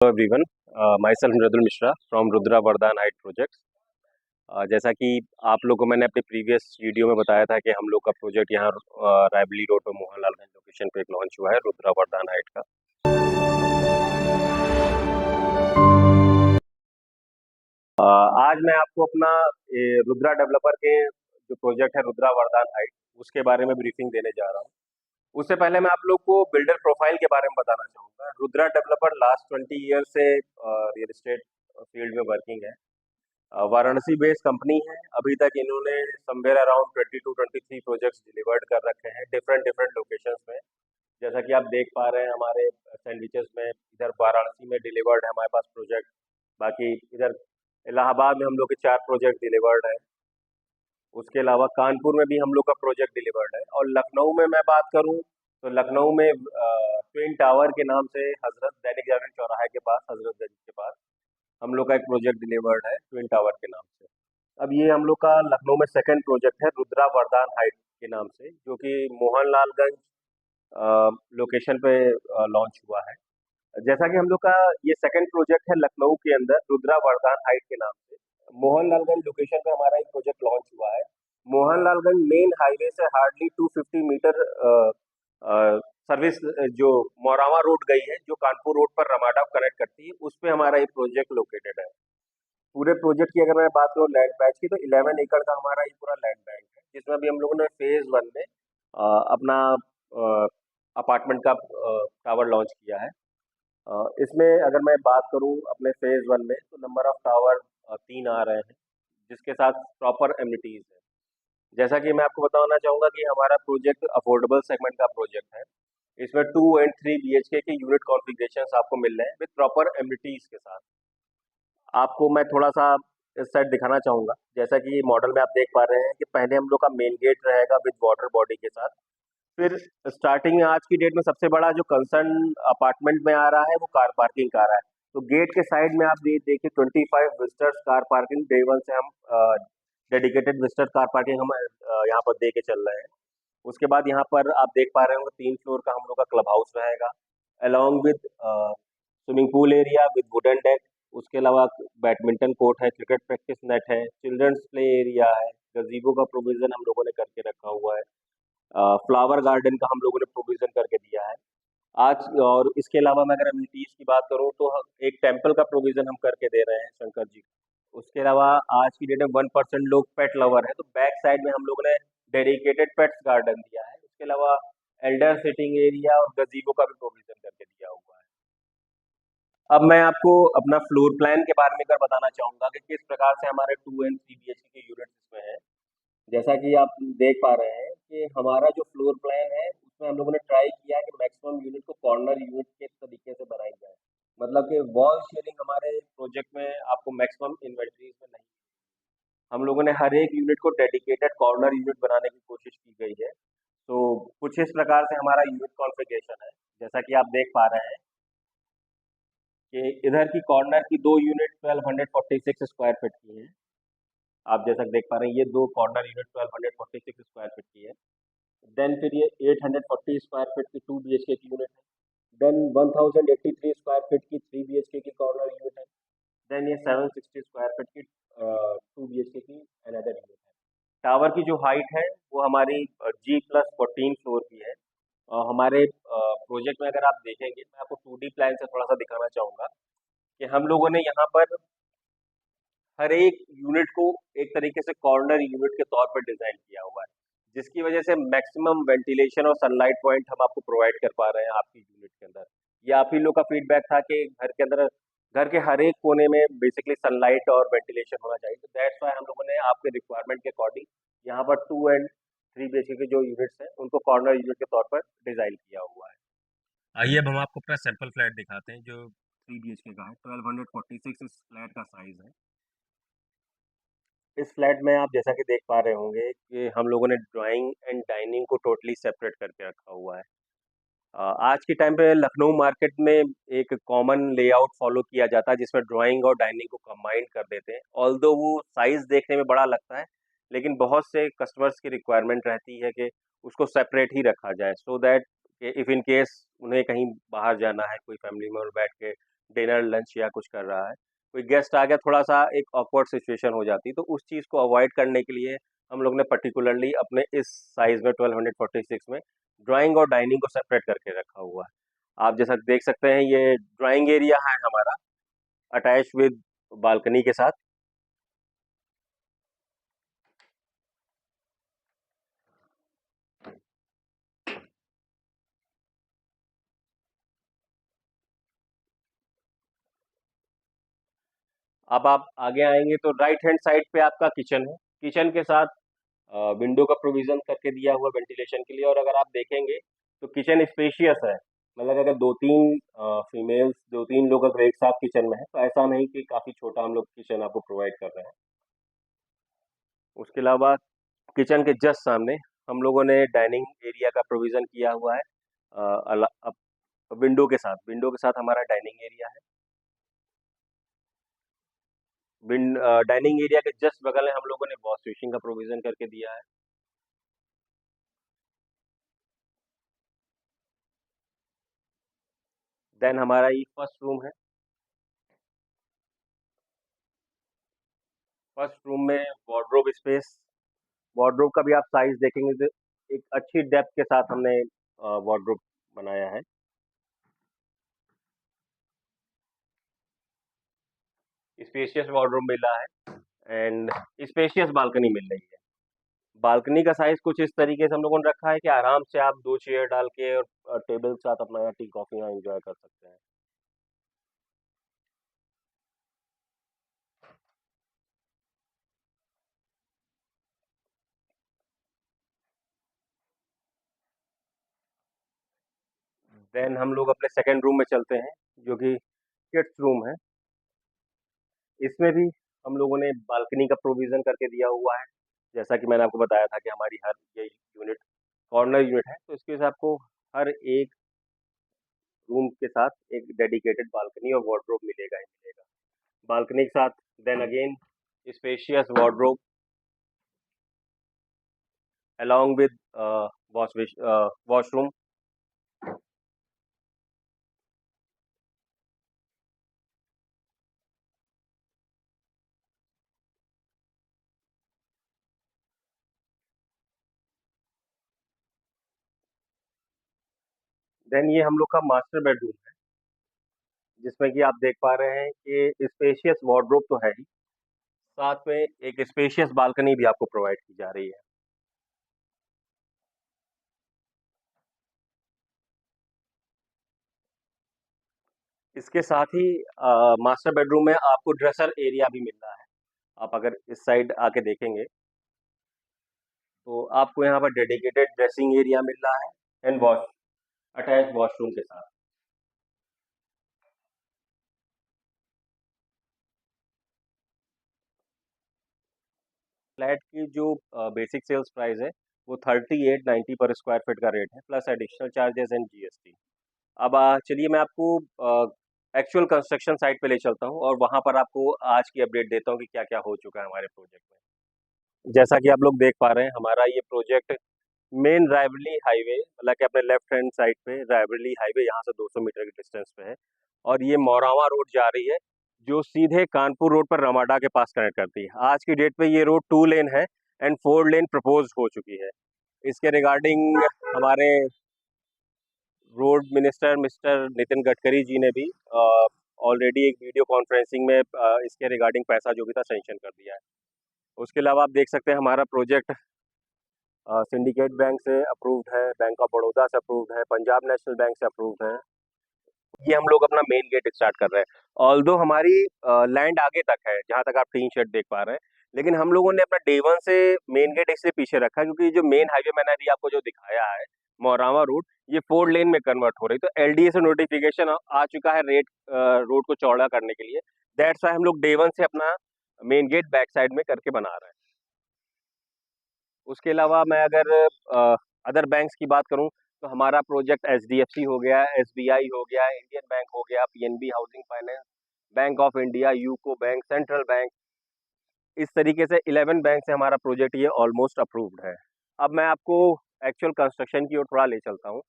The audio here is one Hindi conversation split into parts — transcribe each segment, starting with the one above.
Hello everyone, myself Mridul Mishra from Rudra Vardhan Height Projects। जैसा कि आप लोगों को मैंने अपने प्रीवियस वीडियो में बताया था कि हम लोग का प्रोजेक्ट यहाँ रायबली रोड पर मोहनलालगंज लोकेशन पे एक लॉन्च हुआ है रुद्रा वरदान हाइट का। आज मैं आपको अपना रुद्रा डेवलपर के जो प्रोजेक्ट है रुद्रा वरदान हाइट उसके बारे में ब्रीफिंग देने जा रहा हूँ। उससे पहले मैं आप लोग को बिल्डर प्रोफाइल के बारे में बताना चाहूँगा। रुद्रा डेवलपर लास्ट 20 ईयर से रियल एस्टेट फील्ड में वर्किंग है। वाराणसी बेस्ड कंपनी है। अभी तक इन्होंने somewhere around 22 to 23 projects delivered कर रखे हैं डिफरेंट डिफरेंट लोकेशंस में। जैसा कि आप देख पा रहे हैं हमारे सैंडविचेस में इधर वाराणसी में डिलीवर्ड है हमारे पास प्रोजेक्ट। बाकी इधर इलाहाबाद में हम लोग के 4 प्रोजेक्ट डिलीवर्ड है। उसके अलावा कानपुर में भी हम लोग का प्रोजेक्ट डिलीवर्ड है। और लखनऊ में मैं बात करूं तो लखनऊ में ट्विन टावर के नाम से हजरत दैनिक जागरण चौराहे के पास हजरतगंज के पास हम लोग का एक प्रोजेक्ट डिलीवर्ड है ट्विन टावर के नाम से। अब ये हम लोग का लखनऊ में सेकंड प्रोजेक्ट है रुद्रा वरदान हाइट के नाम से, जो कि मोहनलालगंज लोकेशन पे लॉन्च हुआ है। जैसा कि हम लोग का ये सेकंड प्रोजेक्ट है लखनऊ के अंदर रुद्रा वरदान हाइट के नाम से। मोहनलालगंज लोकेशन पे हमारा एक प्रोजेक्ट लॉन्च हुआ है। मोहनलालगंज मेन हाईवे से हार्डली 250 मीटर सर्विस जो मोरावा रोड गई है, जो कानपुर रोड पर रमाडा कनेक्ट करती है, उस पे हमारा ये प्रोजेक्ट लोकेटेड है। पूरे प्रोजेक्ट की अगर मैं बात करूँ लैंड पैच की, तो 11 एकड़ का हमारा ये पूरा लैंड बैंक है, जिसमें अभी हम लोगों ने फेज 1 में अपना अपार्टमेंट का टावर लॉन्च किया है। इसमें अगर मैं बात करूं अपने फेज 1 में, तो नंबर ऑफ टावर 3 आ रहे हैं, जिसके साथ प्रॉपर एमिनिटीज है। जैसा कि मैं आपको बताना चाहूँगा कि हमारा प्रोजेक्ट अफोर्डेबल सेगमेंट का प्रोजेक्ट है। इसमें 2 एंड 3 BHK के यूनिट कॉन्फ़िगरेशंस आपको मिल रहे हैं विद प्रॉपर एमिनिटीज के साथ। आपको मैं थोड़ा सा इस साइड दिखाना चाहूँगा। जैसा कि मॉडल में आप देख पा रहे हैं कि पहले हम लोग का मेन गेट रहेगा विद वाटर बॉडी के साथ। फिर स्टार्टिंग में आज की डेट में सबसे बड़ा जो कंसर्न अपार्टमेंट में आ रहा है वो कार पार्किंग का आ रहा है। तो गेट के साइड में आप देखिए 25 विजिटर्स कार पार्किंग डे 1 से हम डेडिकेटेड विजिटर कार पार्किंग हम यहाँ पर दे के चल रहे हैं। उसके बाद यहाँ पर आप देख पा रहे होंगे 3 फ्लोर का हम लोग का क्लब हाउस रहेगा, along with swimming pool area with wooden deck. उसके अलावा बैडमिंटन कोर्ट है, क्रिकेट प्रैक्टिस नेट है, चिल्ड्रंस प्ले एरिया है, गजीबो का प्रोविजन हम लोगों ने करके रखा हुआ है, फ्लावर गार्डन का हम लोगों ने प्रोविजन करके दिया है आज। और इसके अलावा मैं अगर अम्यूनिटीज की बात करूं तो एक टेम्पल का प्रोविजन हम करके दे रहे हैं शंकर जी का। उसके अलावा आज की डेट में 1% लोग पेट लवर है, तो बैक साइड में हम लोगों ने डेडिकेटेड पेट्स गार्डन दिया है। उसके अलावा एल्डर सिटिंग एरिया और गजीबो का भी प्रोविजन करके दिया हुआ है। अब मैं आपको अपना फ्लोर प्लान के बारे में अगर बताना चाहूंगा कि किस प्रकार से हमारे 2 एंड 3 BHK के यूनिट्स इसमें है। जैसा कि आप देख पा रहे हैं कि हमारा जो फ्लोर प्लान है उसमें हम लोगों ने ट्राई किया कि मैक्सिमम यूनिट को कॉर्नर यूनिट के तरीके से बनाई जाए। मतलब कि वॉल शेयरिंग हमारे प्रोजेक्ट में आपको मैक्सिमम इन्वेंटरीज में नहीं। हम लोगों ने हर एक यूनिट को डेडिकेटेड कॉर्नर यूनिट बनाने की कोशिश की गई है। तो कुछ इस प्रकार से हमारा यूनिट कॉन्फ़िगरेशन है। जैसा कि आप देख पा रहे हैं कि इधर की कॉर्नर की 2 यूनिट 1246 स्क्वायर फीट की हैं। आप जैसा देख पा रहे हैं ये 2 कॉर्नर यूनिट 1246 स्क्वायर फीट की है। देन फिर ये 840 स्क्वायर फीट की 2 BHK की यूनिट है। देन 1083 स्क्वायर फीट की 3 BHK की कॉर्नर यूनिट है। देन ये 760 स्क्वायर फीट की 2 BHK की अनदर यूनिट है। टावर की जो हाइट है वो हमारी G+14 फ्लोर की है। हमारे प्रोजेक्ट में अगर आप देखेंगे, मैं आपको 2D प्लान से थोड़ा सा दिखाना चाहूँगा कि हम लोगों ने यहाँ पर हर एक यूनिट को एक तरीके से कॉर्नर यूनिट के तौर पर डिजाइन किया हुआ है, जिसकी वजह से मैक्सिमम वेंटिलेशन और सनलाइट पॉइंट हम आपको प्रोवाइड कर पा रहे हैं आपकी यूनिट के अंदर। ये आप ही लोग का फीडबैक था कि घर के अंदर घर के हर एक कोने में बेसिकली सनलाइट और वेंटिलेशन होना चाहिए। तो दैट्स वाई हम लोगों ने आपके रिक्वायरमेंट के अकॉर्डिंग यहाँ पर 2 एंड 3 BHK के जो यूनिट्स हैं उनको कॉर्नर यूनिट के तौर पर डिजाइन किया हुआ है। आइए अब हम आपको अपना सैंपल फ्लैट दिखाते हैं जो 3 BHK का है। 1246 इस फ्लैट का साइज है। इस फ्लैट में आप जैसा कि देख पा रहे होंगे कि हम लोगों ने ड्राइंग एंड डाइनिंग को टोटली सेपरेट करके रखा हुआ है। आज के टाइम पे लखनऊ मार्केट में एक कॉमन लेआउट फॉलो किया जाता है जिसमें ड्राइंग और डाइनिंग को कंबाइन कर देते हैं। ऑल्दो वो साइज देखने में बड़ा लगता है, लेकिन बहुत से कस्टमर्स की रिक्वायरमेंट रहती है कि उसको सेपरेट ही रखा जाए, so that if in case उन्हें कहीं बाहर जाना है, कोई फैमिली मेम्बर बैठ के डिनर लंच या कुछ कर रहा है, कोई गेस्ट आ गया, थोड़ा सा एक ऑकवर्ड सिचुएशन हो जाती, तो उस चीज़ को अवॉइड करने के लिए हम लोग ने पर्टिकुलरली अपने इस साइज में 1246 में ड्राइंग और डाइनिंग को सेपरेट करके रखा हुआ है। आप जैसा देख सकते हैं, ये ड्राइंग एरिया है हमारा, अटैच विद बालकनी के साथ। अब आप आगे आएंगे तो राइट हैंड साइड पे आपका किचन है। किचन के साथ विंडो का प्रोविजन करके दिया हुआ वेंटिलेशन के लिए। और अगर आप देखेंगे तो किचन स्पेशियस है, मतलब अगर दो तीन फीमेल्स, दो तीन लोग अगर एक साथ किचन में है तो ऐसा नहीं कि काफ़ी छोटा हम लोग किचन आपको प्रोवाइड कर रहे हैं। उसके अलावा किचन के जस्ट सामने हम लोगों ने डाइनिंग एरिया का प्रोविजन किया हुआ है। विंडो के साथ हमारा डाइनिंग एरिया है। डाइनिंग एरिया के जस्ट बगल में हम लोगों ने वॉश बेसिन का प्रोविजन करके दिया है। देन हमारा ये फर्स्ट रूम है। फर्स्ट रूम में वार्डरोब स्पेस, वार्डरोब का भी आप साइज देखेंगे तो एक अच्छी डेप्थ के साथ हमने वार्डरोब बनाया है। स्पेशियस वार्डरोब मिला है एंड स्पेशियस बालकनी मिल रही है। बालकनी का साइज कुछ इस तरीके से हम लोगों ने रखा है कि आराम से आप दो चेयर डाल के और टेबल के साथ अपना यहाँ टी कॉफी यहाँ एंजॉय कर सकते हैं। देन हम लोग अपने सेकेंड रूम में चलते हैं, जो कि किड्स रूम है। इसमें भी हम लोगों ने बालकनी का प्रोविजन करके दिया हुआ है। जैसा कि मैंने आपको बताया था कि हमारी हर ये यूनिट कॉर्नर यूनिट है, तो इसके साथ आपको हर एक रूम के साथ एक डेडिकेटेड बालकनी और वार्डरोब मिलेगा ही मिलेगा। बालकनी के साथ then again spacious wardrobe along with washroom। Then ये हम लोग का मास्टर बेडरूम है, जिसमें कि आप देख पा रहे हैं कि स्पेशियस वार्डरोब तो है ही, साथ में एक स्पेशियस बालकनी भी आपको प्रोवाइड की जा रही है। इसके साथ ही मास्टर बेडरूम में आपको ड्रेसर एरिया भी मिल रहा है। आप अगर इस साइड आके देखेंगे तो आपको यहाँ पर डेडिकेटेड ड्रेसिंग एरिया मिल रहा है एंड वॉश अटैच वॉशरूम के साथ। फ्लैट की जो बेसिक सेल्स प्राइस है वो 3890 पर स्क्वायर फीट का रेट है, plus additional charges and GST. अब चलिए मैं आपको एक्चुअल कंस्ट्रक्शन साइट पे ले चलता हूँ और वहाँ पर आपको आज की अपडेट देता हूँ कि क्या क्या हो चुका है हमारे प्रोजेक्ट में। जैसा कि आप लोग देख पा रहे हैं, हमारा ये प्रोजेक्ट मेन रायबरेली हाईवे, मतलब कि अपने लेफ्ट हैंड साइड पे रायबरेली हाईवे यहाँ से 200 मीटर के डिस्टेंस पे है। और ये मौरावा रोड जा रही है, जो सीधे कानपुर रोड पर रमाडा के पास कनेक्ट करती है। आज की डेट पे ये रोड 2 लेन है एंड 4 लेन प्रपोज हो चुकी है। इसके रिगार्डिंग हमारे road minister mister Nitin Gadkari ji ने भी ऑलरेडी एक वीडियो कॉन्फ्रेंसिंग में इसके रिगार्डिंग पैसा जो भी था सेंक्शन कर दिया है। उसके अलावा आप देख सकते हैं हमारा प्रोजेक्ट सिंडिकेट बैंक से अप्रूव्ड है, बैंक ऑफ बड़ौदा से अप्रूव्ड है, पंजाब नेशनल बैंक से अप्रूव्ड है। ये हम लोग अपना मेन गेट स्टार्ट कर रहे हैं। ऑल्दो हमारी लैंड आगे तक है, जहाँ तक आप टीन शेड देख पा रहे हैं, लेकिन हम लोगों ने अपना डे वन से मेन गेट इससे पीछे रखा है क्योंकि जो मेन हाईवे मैंने अभी आपको जो दिखाया है मोरावा रोड, ये 4 लेन में कन्वर्ट हो रही, तो एलडीए से नोटिफिकेशन आ चुका है रेट रोड को चौड़ा करने के लिए। दैट्स वाई हम लोग डे वन से अपना मेन गेट बैक साइड में करके बना रहे हैं। उसके अलावा मैं अगर अदर बैंक्स की बात करूं तो हमारा प्रोजेक्ट एचडीएफसी हो गया, एसबीआई हो गया, इंडियन बैंक हो गया, PNB housing finance, bank of India, UCO bank, central bank, इस तरीके से 11 बैंक से हमारा प्रोजेक्ट ये ऑलमोस्ट अप्रूव्ड है। अब मैं आपको एक्चुअल कंस्ट्रक्शन की ओर थोड़ा ले चलता हूँ।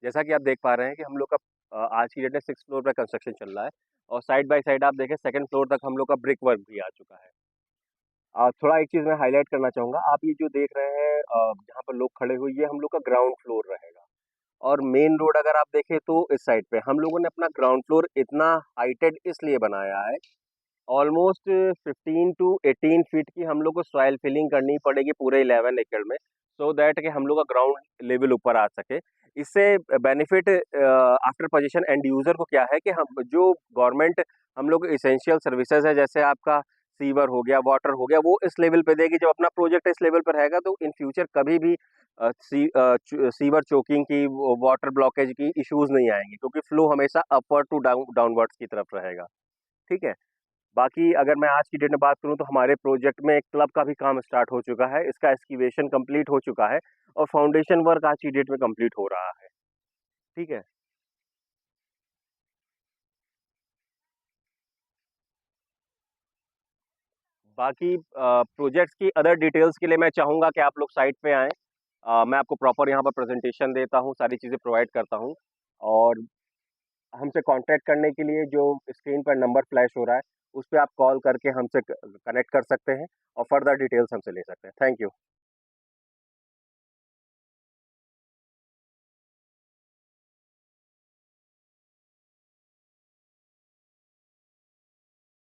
जैसा कि आप देख पा रहे हैं कि हम लोग का आज की डेट में 6 फ्लोर पे कंस्ट्रक्शन चल रहा है और साइड बाय साइड आप देखें सेकंड फ्लोर तक हम लोग का ब्रिक वर्क भी आ चुका है। थोड़ा एक चीज़ मैं हाईलाइट करना चाहूँगा, आप ये जो देख रहे हैं जहाँ पर लोग खड़े हुए, ये हम लोग का ग्राउंड फ्लोर रहेगा और मेन रोड अगर आप देखें तो इस साइड पे हम लोगों ने अपना ग्राउंड फ्लोर इतना हाइटेड इसलिए बनाया है, ऑलमोस्ट 15 टू 18 फीट की हम लोग को सॉइल फिलिंग करनी पड़ेगी पूरे 11 एकड़ में, सो दैट कि हम लोग का ग्राउंड लेवल ऊपर आ सके। इससे benefit after position and user को क्या है कि हम जो गवर्नमेंट हम लोग इसेंशियल सर्विसेज है, जैसे आपका सीवर हो गया, वाटर हो गया, वो इस लेवल पे देगी। जब अपना प्रोजेक्ट इस लेवल पर रहेगा तो इन फ्यूचर कभी भी सीवर चोकिंग की, वाटर ब्लॉकेज की इश्यूज नहीं आएंगे, क्योंकि फ्लो हमेशा अपवर्ड टू डाउनवर्ड्स की तरफ रहेगा। ठीक है। बाकी अगर मैं आज की डेट में बात करूं तो हमारे प्रोजेक्ट में एक क्लब का भी काम स्टार्ट हो चुका है, इसका एक्सक्यूवेशन कंप्लीट हो चुका है और फाउंडेशन वर्क आज की डेट में कंप्लीट हो रहा है। ठीक है। बाकी प्रोजेक्ट्स की अदर डिटेल्स के लिए मैं चाहूँगा कि आप लोग साइट पे आएँ। मैं आपको प्रॉपर यहाँ पर प्रेज़ेंटेशन देता हूँ, सारी चीज़ें प्रोवाइड करता हूँ और हमसे कॉन्टैक्ट करने के लिए जो स्क्रीन पर नंबर फ्लैश हो रहा है, उस पे आप कॉल करके हमसे क कनेक्ट कर सकते हैं और फर्दर डिटेल्स हमसे ले सकते हैं। Thank you.